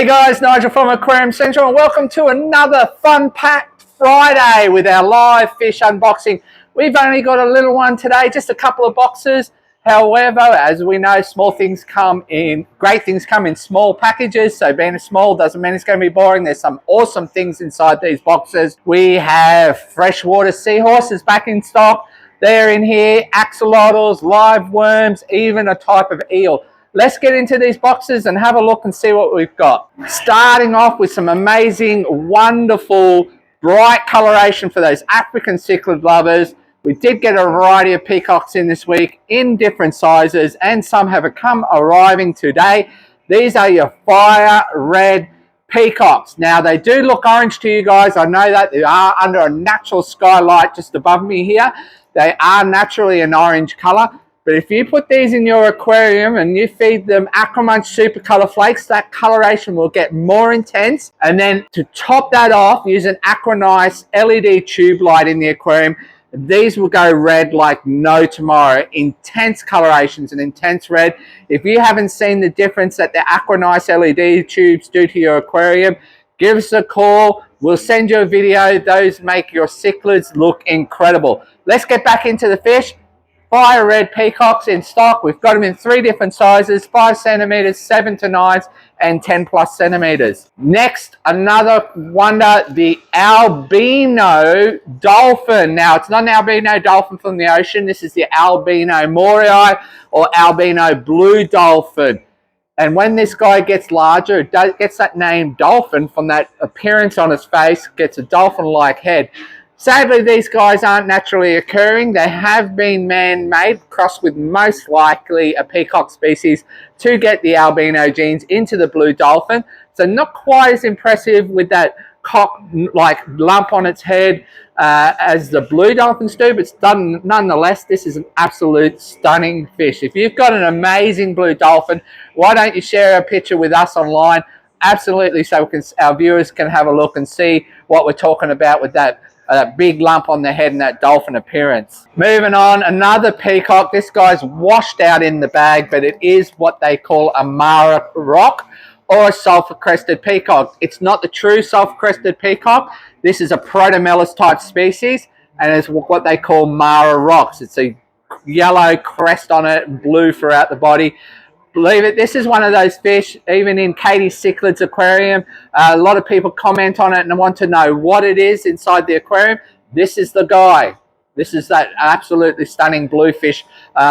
Hey guys, Nigel from Aquarium Central and welcome to another fun-packed Friday with our live fish unboxing. We've only got a little one today, just a couple of boxes. However, as we know, great things come in small packages. So being small doesn't mean it's going to be boring. There's some awesome things inside these boxes. We have freshwater seahorses back in stock. They're in here, axolotls, live worms, even a type of eel. Let's get into these boxes and have a look and see what we've got. Starting off with some amazing, wonderful, bright coloration for those African cichlid lovers. We did get a variety of peacocks in this week in different sizes, and some have arriving today. These are your fire red peacocks. Now, they do look orange to you guys. I know that they are under a natural skylight just above me here. They are naturally an orange color. But if you put these in your aquarium and you feed them Aquarium Super Color Flakes, that coloration will get more intense. And then to top that off, use an Aquarium LED tube light in the aquarium. These will go red like no tomorrow. Intense colorations and intense red. If you haven't seen the difference that the Aquarium LED tubes do to your aquarium, give us a call. We'll send you a video. Those make your cichlids look incredible. Let's get back into the fish. Fire red peacocks in stock. We've got them in 3 different sizes, 5 centimeters, 7 to 9s, and 10+ centimeters. Next, another wonder, the albino dolphin. Now, it's not an albino dolphin from the ocean. This is the albino morii or albino blue dolphin. And when this guy gets larger, it gets that name dolphin from that appearance on his face, gets a dolphin-like head. Sadly, these guys aren't naturally occurring. They have been man-made, crossed with most likely a peacock species to get the albino genes into the blue dolphin. So not quite as impressive with that cock-like lump on its head as the blue dolphins do, but nonetheless, this is an absolute stunning fish. If you've got an amazing blue dolphin, why don't you share a picture with us online? Absolutely, so our viewers can have a look and see what we're talking about with that big lump on the head and that dolphin appearance. Moving on, another peacock. This guy's washed out in the bag, but it is what they call a Mara rock or a sulfur-crested peacock. It's not the true sulfur-crested peacock. This is a protomelis type species, and it's what they call Mara rocks. It's a yellow crest on it, blue throughout the body. Believe it, this is one of those fish, even in Katie's Cichlids aquarium. A lot of people comment on it and want to know what it is inside the aquarium. This is the guy. This is that absolutely stunning blue fish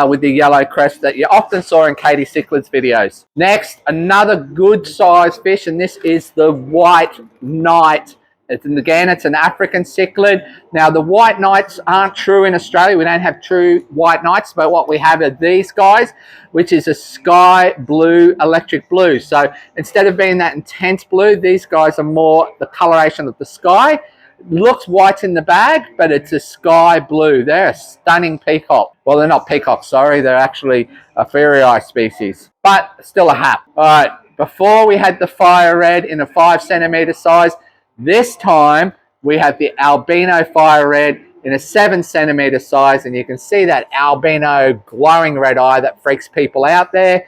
with the yellow crest that you often saw in Katie Cichlids videos. Next, another good sized fish, and this is the white knight. Again, it's an African cichlid. Now, the white knights aren't true in Australia. We don't have true white knights, but what we have are these guys, which is a sky blue, electric blue. So instead of being that intense blue, these guys are more the coloration of the sky. It looks white in the bag, but it's a sky blue. They're a stunning peacock. Well, they're not peacocks, sorry. They're actually a fairy species, but still a hap. All right, before we had the fire red in a 5 centimeter size. This time we have the albino fire red in a 7 centimeter size, and you can see that albino glowing red eye that freaks people out there.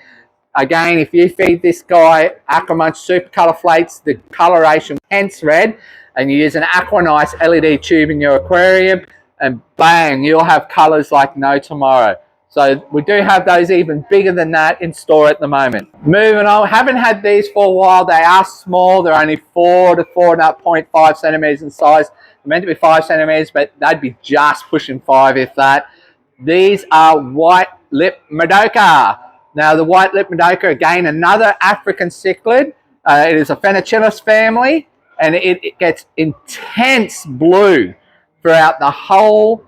Again, if you feed this guy Aquarium Super Color Flakes, the coloration hence red, and you use an Aquarium LED tube in your aquarium, and bang, you'll have colors like no tomorrow. So we do have those even bigger than that in store at the moment. Moving on, haven't had these for a while. They are small. They're only 4 to 4.5 centimeters in size. They're meant to be 5 centimeters, but they'd be just pushing 5 if that. These are white lip Madoka. Now the white lip Madoka, again, another African cichlid. It is a Phenacillus family, and it gets intense blue throughout the whole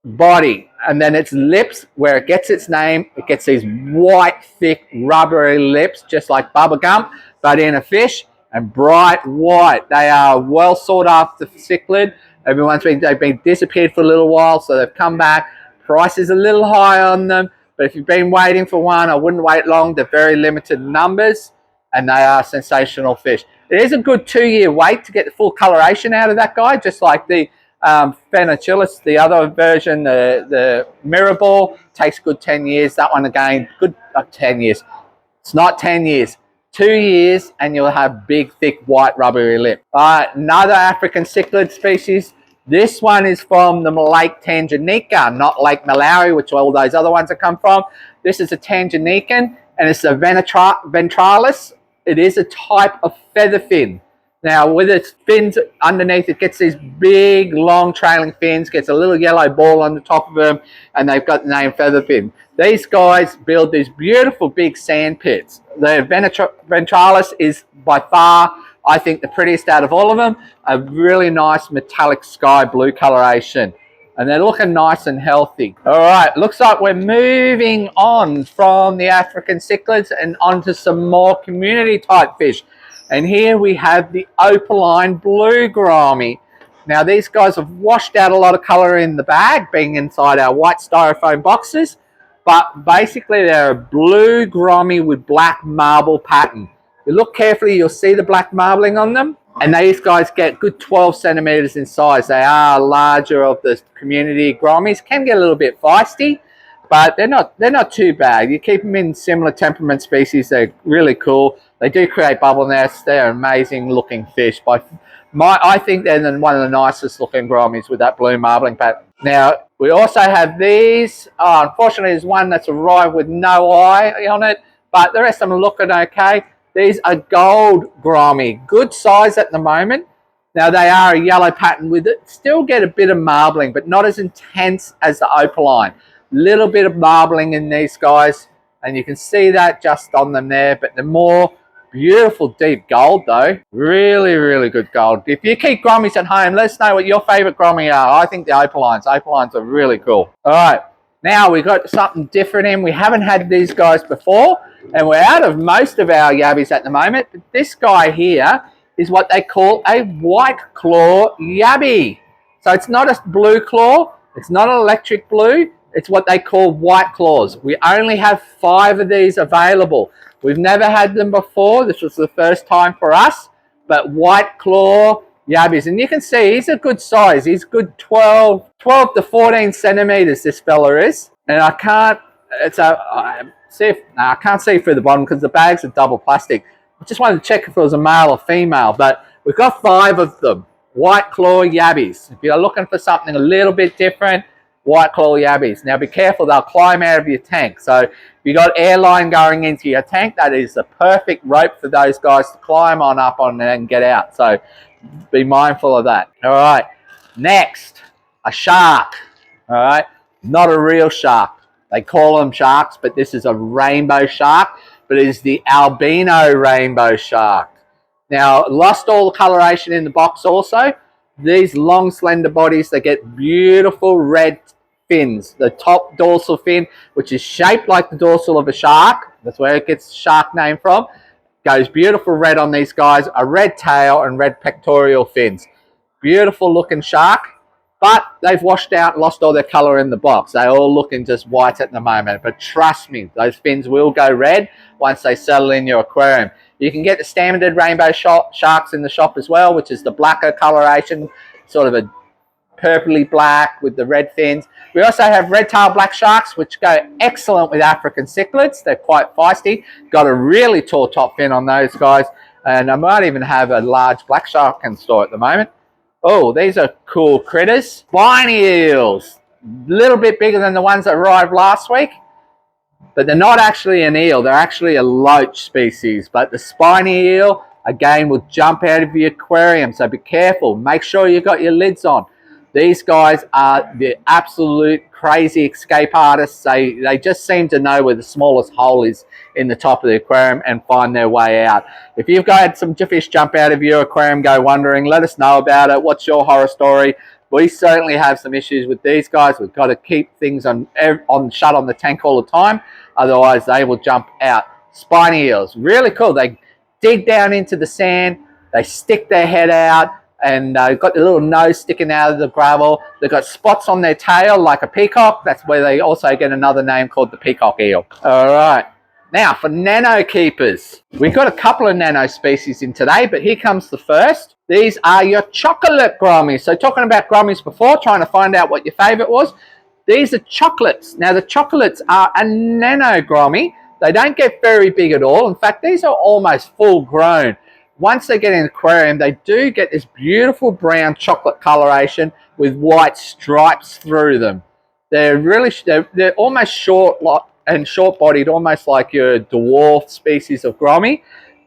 body. And then its lips, where it gets its name, it gets these white, thick, rubbery lips, just like bubble gum, but in a fish, and bright white. They are well sought after cichlid. They've been disappeared for a little while, so they've come back. Price is a little high on them, but if you've been waiting for one, I wouldn't wait long. They're very limited numbers, and they are sensational fish. It is a good 2-year wait to get the full coloration out of that guy, just like the Phenacillus, the other version, the mirror ball, takes good 10 years. That one again, good 10 years. It's not 10 years. 2 years, and you'll have big, thick, white, rubbery lip. Another African cichlid species. This one is from the Lake Tanganyika, not Lake Malawi, which all those other ones have come from. This is a Tanganyika, and it's a ventralis. It is a type of featherfin. Now, with its fins underneath, it gets these big, long trailing fins, gets a little yellow ball on the top of them, and they've got the name featherfin. These guys build these beautiful big sand pits. The ventralis is by far, I think, the prettiest out of all of them. A really nice metallic sky blue coloration. And they're looking nice and healthy. All right, looks like we're moving on from the African cichlids and onto some more community type fish. And here we have the Opaline blue gourami. Now these guys have washed out a lot of color in the bag, being inside our white styrofoam boxes. But basically they're a blue gourami with black marble pattern. If you look carefully, you'll see the black marbling on them. And these guys get good 12 centimeters in size. They are larger of the community gouramis. Can get a little bit feisty, but they're not too bad. You keep them in similar temperament species, they're really cool. They do create bubble nests. They're amazing looking fish. I think they're one of the nicest looking gouramis with that blue marbling pattern. Now, we also have these. Unfortunately, there's one that's arrived with no eye on it, but the rest of them are looking okay. These are gold gourami. Good size at the moment. Now, they are a yellow pattern with it. Still get a bit of marbling, but not as intense as the opaline. Little bit of marbling in these guys, and you can see that just on them there, but they're more beautiful deep gold though. Really, really good gold. If you keep gouramis at home, let us know what your favorite gourami are. I think the opalines. Opalines are really cool. All right, now we've got something different in. We haven't had these guys before, and we're out of most of our yabbies at the moment, but this guy here is what they call a white claw yabby. So it's not a blue claw, it's not an electric blue, it's what they call white claws. We only have 5 of these available. We've never had them before. This was the first time for us, but white claw yabbies. And you can see he's a good size. He's good 12 to 14 centimeters, this fella is. And I can't see through the bottom because the bags are double plastic. I just wanted to check if it was a male or female, but we've got 5 of them. White claw yabbies. If you're looking for something a little bit different, white claw yabbies. Now be careful, they'll climb out of your tank. So if you got airline going into your tank, that is the perfect rope for those guys to climb on up on and get out. So be mindful of that. All right, next, a shark. All right, not a real shark. They call them sharks, but this is a rainbow shark, but it is the albino rainbow shark. Now, lost all the coloration in the box also. These long, slender bodies, they get beautiful red fins. The top dorsal fin, which is shaped like the dorsal of a shark, that's where it gets the shark name from, goes beautiful red on these guys, a red tail and red pectoral fins. Beautiful looking shark, but they've washed out, lost all their color in the box. They're all looking just white at the moment, but trust me, those fins will go red once they settle in your aquarium. You can get the standard rainbow sharks in the shop as well, which is the blacker coloration, sort of a purpley black with the red fins. We also have red tail black sharks, which go excellent with African cichlids. They're quite feisty. Got a really tall top fin on those guys. And I might even have a large black shark in store at the moment. Oh, these are cool critters. Spiny eels. A little bit bigger than the ones that arrived last week. But they're not actually an eel, they're actually a loach species. But the spiny eel, again, will jump out of your aquarium, so be careful. Make sure you've got your lids on. These guys are the absolute crazy escape artists. They just seem to know where the smallest hole is in the top of the aquarium and find their way out. If you've got some fish jump out of your aquarium, go wandering, let us know about it. What's your horror story? We certainly have some issues with these guys. We've got to keep things shut on the tank all the time. Otherwise, they will jump out. Spiny eels, really cool. They dig down into the sand. They stick their head out, and they've got the little nose sticking out of the gravel. They've got spots on their tail like a peacock. That's where they also get another name called the peacock eel. All right. Now, for nano keepers, we've got a couple of nano species in today, but here comes the first. These are your chocolate gouramis. So talking about gouramis before, trying to find out what your favorite was. These are chocolates. Now, the chocolates are a nano gourami, They don't get very big at all. In fact, these are almost full grown. Once they get in the aquarium, they do get this beautiful brown chocolate coloration with white stripes through them. They're really, they're almost short and short-bodied, almost like your dwarf species of Gouramis.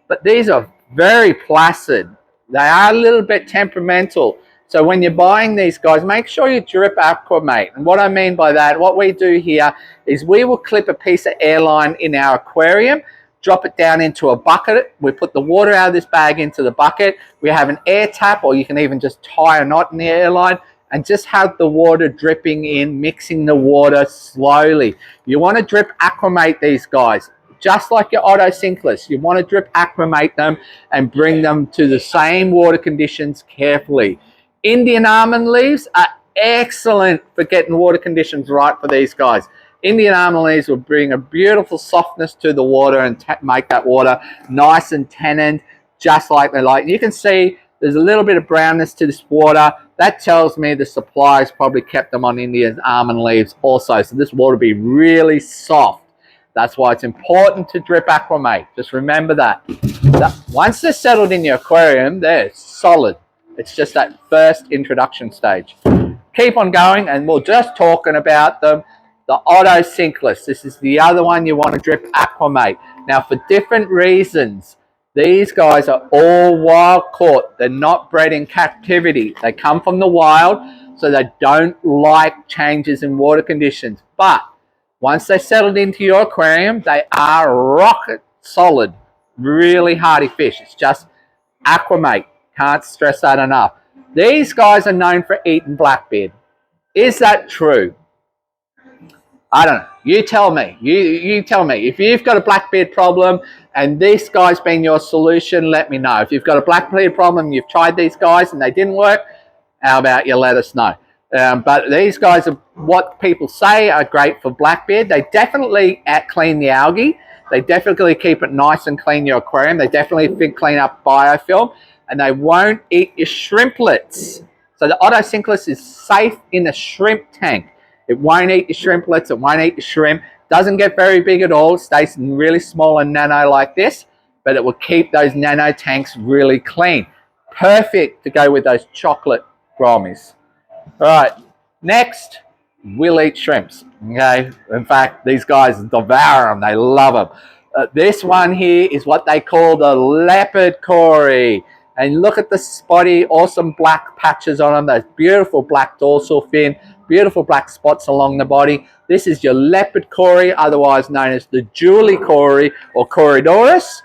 But these are very placid. They are a little bit temperamental. So when you're buying these guys, make sure you drip acclimate. And what I mean by that, what we do here is we will clip a piece of airline in our aquarium, drop it down into a bucket. We put the water out of this bag into the bucket. We have an air tap, or you can even just tie a knot in the airline and just have the water dripping in, mixing the water slowly. You want to drip acclimate these guys, just like your Otocinclus. You want to drip acclimate them and bring them to the same water conditions carefully. Indian almond leaves are excellent for getting water conditions right for these guys. Indian almond leaves will bring a beautiful softness to the water and make that water nice and tanned, just like they like. You can see there's a little bit of brownness to this water. That tells me the suppliers probably kept them on Indian almond leaves also. So this water will be really soft. That's why it's important to drip acclimate. Just remember that. Once they're settled in your aquarium, they're solid. It's just that first introduction stage. Keep on going, and we're just talking about them. The Otocinclus. This is the other one you want to drip acclimate. Now, for different reasons, these guys are all wild caught. They're not bred in captivity. They come from the wild, so they don't like changes in water conditions. But once they're settled into your aquarium, they are rocket solid, really hardy fish. It's just acclimate. Can't stress that enough. These guys are known for eating blackbeard. Is that true? I don't know. You tell me. You tell me. If you've got a blackbeard problem and this guy's been your solution, let me know. If you've got a blackbeard problem, you've tried these guys and they didn't work, how about you let us know? But these guys are what people say are great for blackbeard. They definitely clean the algae. They definitely keep it nice and clean your aquarium. They definitely clean up biofilm. And they won't eat your shrimplets. So the Otocinclus is safe in a shrimp tank. It won't eat your shrimplets. It won't eat your shrimp. Doesn't get very big at all. It stays really small and nano like this. But it will keep those nano tanks really clean. Perfect to go with those chocolate Gouramis. All right. Next, we'll eat shrimps. Okay. In fact, these guys devour them. They love them. This one here is what they call the leopard cory. And look at the spotty, awesome black patches on them. Those beautiful black dorsal fin, beautiful black spots along the body. This is your leopard cory, otherwise known as the Julie cory or Corydoras.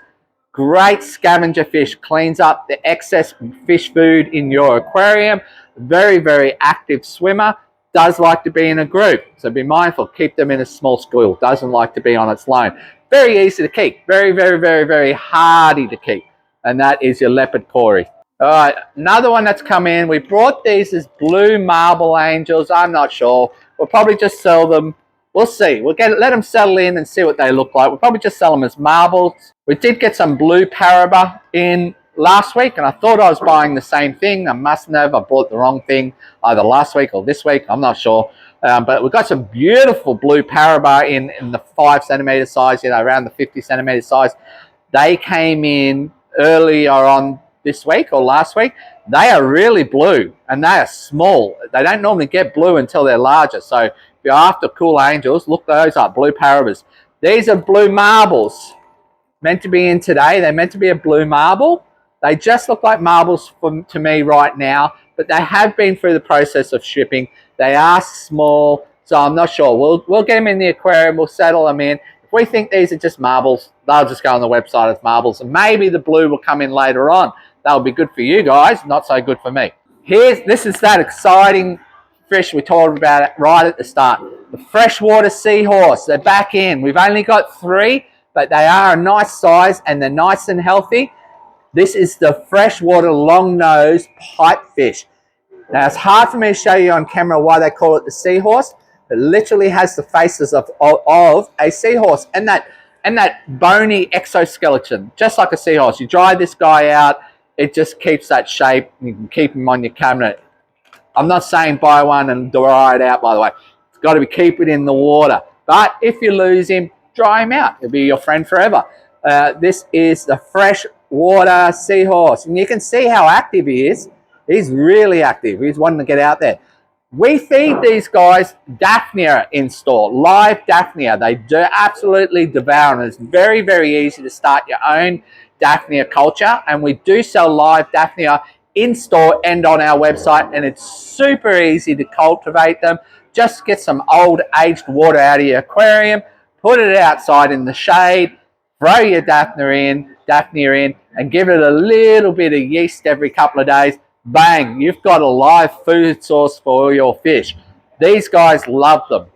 Great scavenger fish, cleans up the excess fish food in your aquarium. Very, very active swimmer. Does like to be in a group, so be mindful. Keep them in a small school. Doesn't like to be on its own. Very easy to keep. Very, very, very, very hardy to keep. And that is your leopard cory. All right, another one that's come in. We brought these as blue marble angels. I'm not sure. We'll probably just sell them. We'll see. We'll let them settle in and see what they look like. We'll probably just sell them as marbles. We did get some blue paraba in last week, and I thought I was buying the same thing. I mustn't have. I bought the wrong thing either last week or this week. I'm not sure. But we've got some beautiful blue paraba in the 5 centimeter size, around the 50 centimeter size. They came in earlier on this week or last week. They are really blue and they are small. They don't normally get blue until they're larger. So if you're after cool angels, look those up, blue parabas. These are blue marbles. Meant to be in today. They're meant to be a blue marble. They just look like marbles to me right now, but they have been through the process of shipping. They are small, so I'm not sure. We'll get them in the aquarium. We'll settle them in. If we think these are just marbles, they'll just go on the website as marbles, and maybe the blue will come in later on. That'll be good for you guys, not so good for me. This is that exciting fish we talked about right at the start. The freshwater seahorse. They're back in. We've only got 3, but they are a nice size and they're nice and healthy. This is the freshwater longnose pipefish. Now, it's hard for me to show you on camera why they call it the seahorse. It literally has the faces of a seahorse and that bony exoskeleton, just like a seahorse. You dry this guy out, it just keeps that shape. You can keep him on your cabinet. I'm not saying buy one and dry it out, by the way. It's got to be keep it in the water. But if you lose him, dry him out. He'll be your friend forever. This is the freshwater seahorse, and you can see how active he is. He's really active. He's wanting to get out there. We feed these guys Daphnia in store, live Daphnia. They do absolutely devour them. It's very, very easy to start your own Daphnia culture, and we do sell live Daphnia in store and on our website, and it's super easy to cultivate them. Just get some old aged water out of your aquarium, put it outside in the shade, throw your Daphnia in, and give it a little bit of yeast every couple of days. Bang, you've got a live food source for your fish. These guys love them.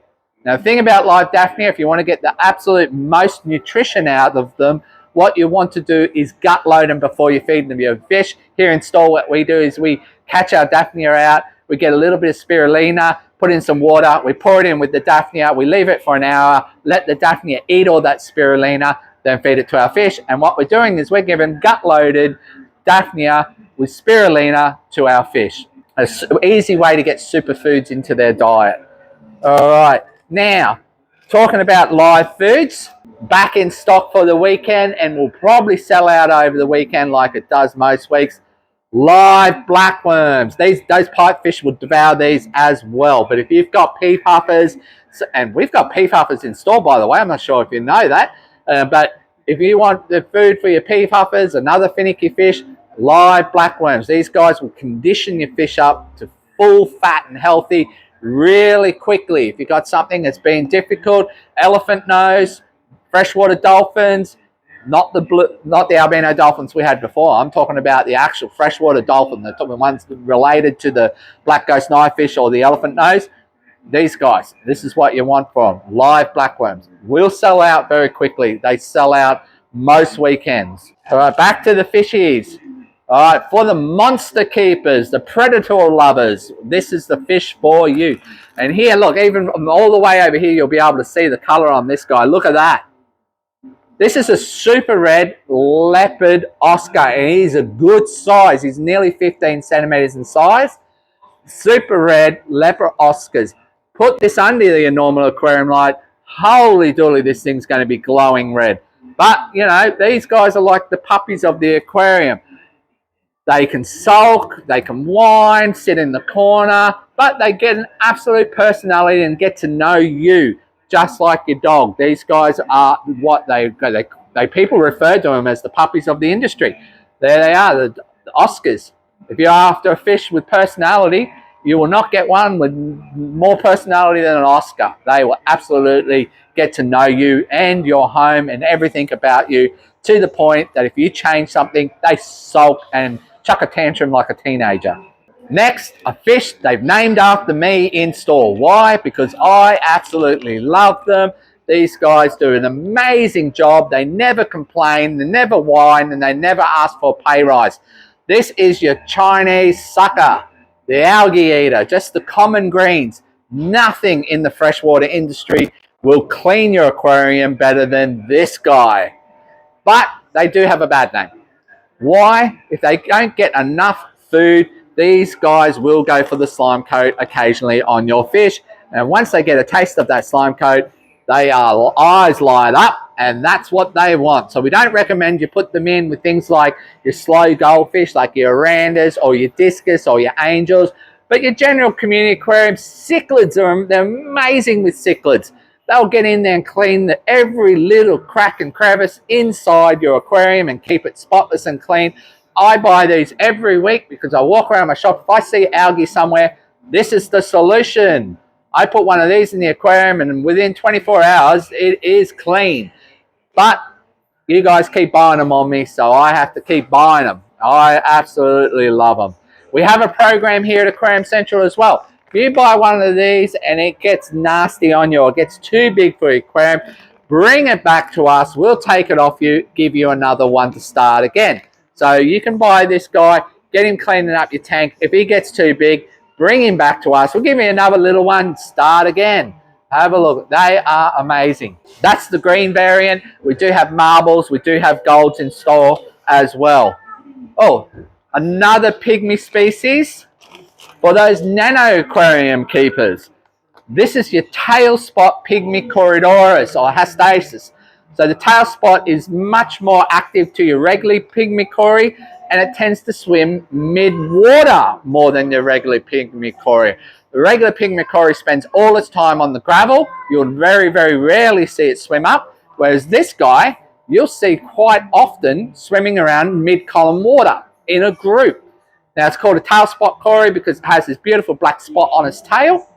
Now, the thing about live Daphnia, if you want to get the absolute most nutrition out of them, what you want to do is gut load them before you feed them your fish. Here in store, what we do is we catch our Daphnia out, we get a little bit of spirulina, put in some water, we pour it in with the Daphnia, we leave it for an hour, let the Daphnia eat all that spirulina, then feed it to our fish. And what we're doing is we're giving gut-loaded Daphnia with spirulina to our fish. An easy way to get superfoods into their diet. All right, now, talking about live foods, back in stock for the weekend, and will probably sell out over the weekend like it does most weeks. Live blackworms. Those pipefish will devour these as well. But if you've got pea puffers, and we've got pea puffers in store, by the way, I'm not sure if you know that, but if you want the food for your pea puffers, another finicky fish, live blackworms. These guys will condition your fish up to full fat and healthy really quickly. If you've got something that's been difficult, elephant nose, freshwater dolphins, not the albino dolphins we had before. I'm talking about the actual freshwater dolphin, the ones related to the black ghost knifefish or the elephant nose. These guys, this is what you want from live blackworms. Will sell out very quickly. They sell out most weekends. All right, back to the fishies. All right, for the monster keepers, the predator lovers, this is the fish for you. And here, look, even all the way over here, you'll be able to see the color on this guy. Look at that. This is a super red leopard Oscar, and he's a good size. He's nearly 15 centimeters in size. Super red leopard Oscars. Put this under your normal aquarium light. Holy dooly, this thing's going to be glowing red. But, you know, these guys are like the puppies of the aquarium. They can sulk, they can whine, sit in the corner, but they get an absolute personality and get to know you. Just like your dog. These guys are what they people refer to them as the puppies of the industry. There they are, the Oscars. If you're after a fish with personality, you will not get one with more personality than an Oscar. They will absolutely get to know you and your home and everything about you, to the point that if you change something, they sulk and chuck a tantrum like a teenager. Next, a fish they've named after me in store. Why? Because I absolutely love them. These guys do an amazing job. They never complain, they never whine, and they never ask for a pay rise. This is your Chinese sucker, the algae eater, just the common greens. Nothing in the freshwater industry will clean your aquarium better than this guy. But they do have a bad name. Why? If they don't get enough food, these guys will go for the slime coat occasionally on your fish. And once they get a taste of that slime coat, they are eyes light up, and that's what they want. So we don't recommend you put them in with things like your slow goldfish, like your Orandas or your discus or your angels. But your general community aquarium, cichlids, they're amazing with cichlids. They'll get in there and clean every little crack and crevice inside your aquarium and keep it spotless and clean. I buy these every week because I walk around my shop. If I see algae somewhere, this is the solution. I put one of these in the aquarium, and within 24 hours, it is clean. But you guys keep buying them on me, so I have to keep buying them. I absolutely love them. We have a program here at Aquarium Central as well. If you buy one of these and it gets nasty on you or gets too big for your aquarium, bring it back to us. We'll take it off you, give you another one to start again. So you can buy this guy, get him cleaning up your tank. If he gets too big, bring him back to us. We'll give you another little one, start again. Have a look. They are amazing. That's the green variant. We do have marbles. We do have golds in store as well. Oh, another pygmy species for those nano aquarium keepers. This is your tail spot Pygmy Corydoras or Hastasis. So the tail spot is much more active to your regular Pygmy Cory, and it tends to swim mid-water more than your regular Pygmy Cory. The regular Pygmy Cory spends all its time on the gravel. You'll very, very rarely see it swim up, whereas this guy, you'll see quite often swimming around mid-column water in a group. Now it's called a tail spot Cory because it has this beautiful black spot on its tail,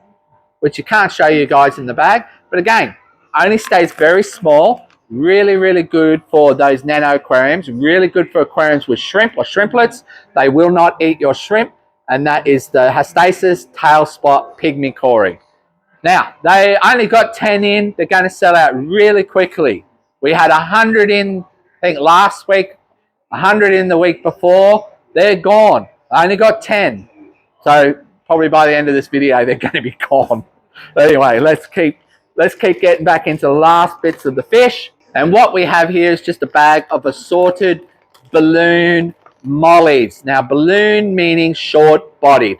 which you can't show you guys in the bag. But again, only stays very small. Really, really good for those nano aquariums. Really good for aquariums with shrimp or shrimplets. They will not eat your shrimp. And that is the Hastasis tail spot Pygmy Cory. Now, they only got 10 in. They're going to sell out really quickly. We had 100 in, I think, last week. 100 in the week before. They're gone. I only got 10. So probably by the end of this video, they're going to be gone. But anyway, let's keep getting back into the last bits of the fish. And what we have here is just a bag of assorted balloon mollies. Now, balloon meaning short-bodied.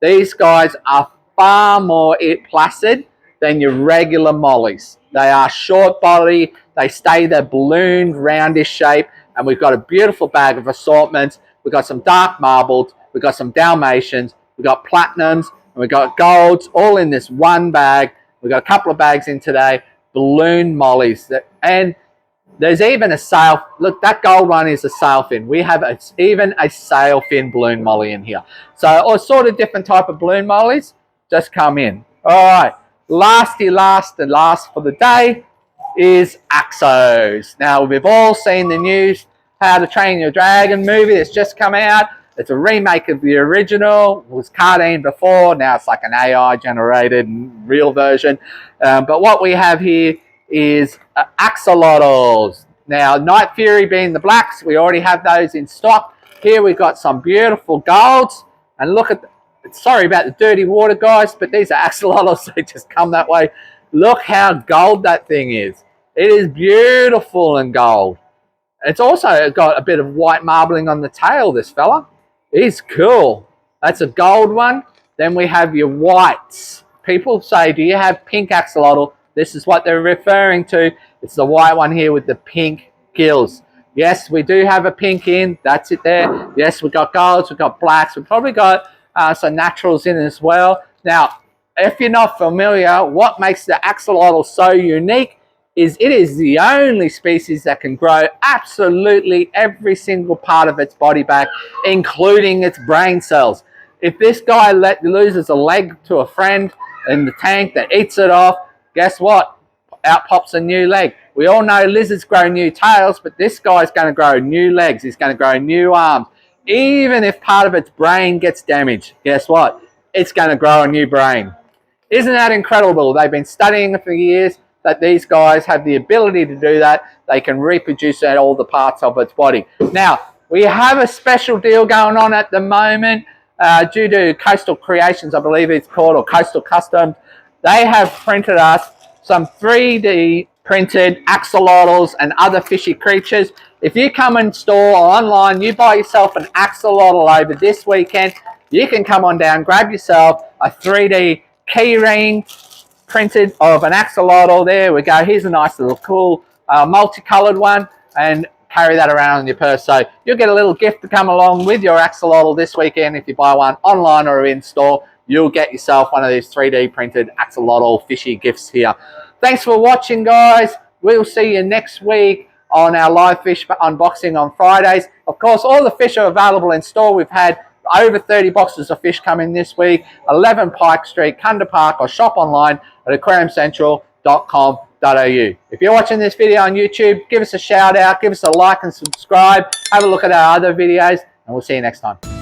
These guys are far more placid than your regular mollies. They are short-bodied. They stay their balloon, roundish shape. And we've got a beautiful bag of assortments. We've got some dark marbled. We've got some Dalmatians. We've got platinums. And we've got golds all in this one bag. We've got a couple of bags in today. Balloon mollies. And there's even a sail. Look, that gold one is a sailfin. We have even a sailfin balloon molly in here. So all sort of different type of balloon mollies just come in. All right. Last for the day is Axos. Now, we've all seen the news How to Train Your Dragon movie that's just come out. It's a remake of the original. It was cartoon before. Now it's like an AI generated real version. But what we have here is Axolotls. Now, Night Fury being the blacks, we already have those in stock. Here we've got some beautiful golds. And look at, sorry about the dirty water, guys, but these are Axolotls. They just come that way. Look how gold that thing is. It is beautiful and gold. It's also got a bit of white marbling on the tail, this fella. He's cool. That's a gold one. Then we have your whites. People say, do you have pink axolotl? This is what they're referring to. It's the white one here with the pink gills. Yes, we do have a pink in. That's it there. Yes, we've got golds. We've got blacks. We've probably got some naturals in as well. Now, if you're not familiar, what makes the axolotl so unique is it is the only species that can grow absolutely every single part of its body back, including its brain cells. If this guy loses a leg to a friend in the tank that eats it off, guess what? Out pops a new leg. We all know lizards grow new tails, but this guy's going to grow new legs. He's going to grow new arms. Even if part of its brain gets damaged, guess what? It's going to grow a new brain. Isn't that incredible? They've been studying it for years, that these guys have the ability to do that. They can reproduce at all the parts of its body. Now, we have a special deal going on at the moment due to Coastal Creations, I believe it's called, or Coastal Customs. They have printed us some 3D printed axolotls and other fishy creatures. If you come in store or online, you buy yourself an axolotl over this weekend, you can come on down, grab yourself a 3D key ring printed of an axolotl. There we go. Here's a nice little cool multicolored one, and carry that around in your purse. So you'll get a little gift to come along with your axolotl this weekend. If you buy one online or in store, you'll get yourself one of these 3D printed axolotl fishy gifts here. Thanks for watching, guys. We'll see you next week on our live fish unboxing on Fridays. Of course, all the fish are available in store. We've had over 30 boxes of fish coming this week. 11 Pike Street, Cunda Park, or shop online at aquariumcentral.com.au. If you're watching this video on YouTube, give us a shout out, give us a like and subscribe. Have a look at our other videos, and we'll see you next time.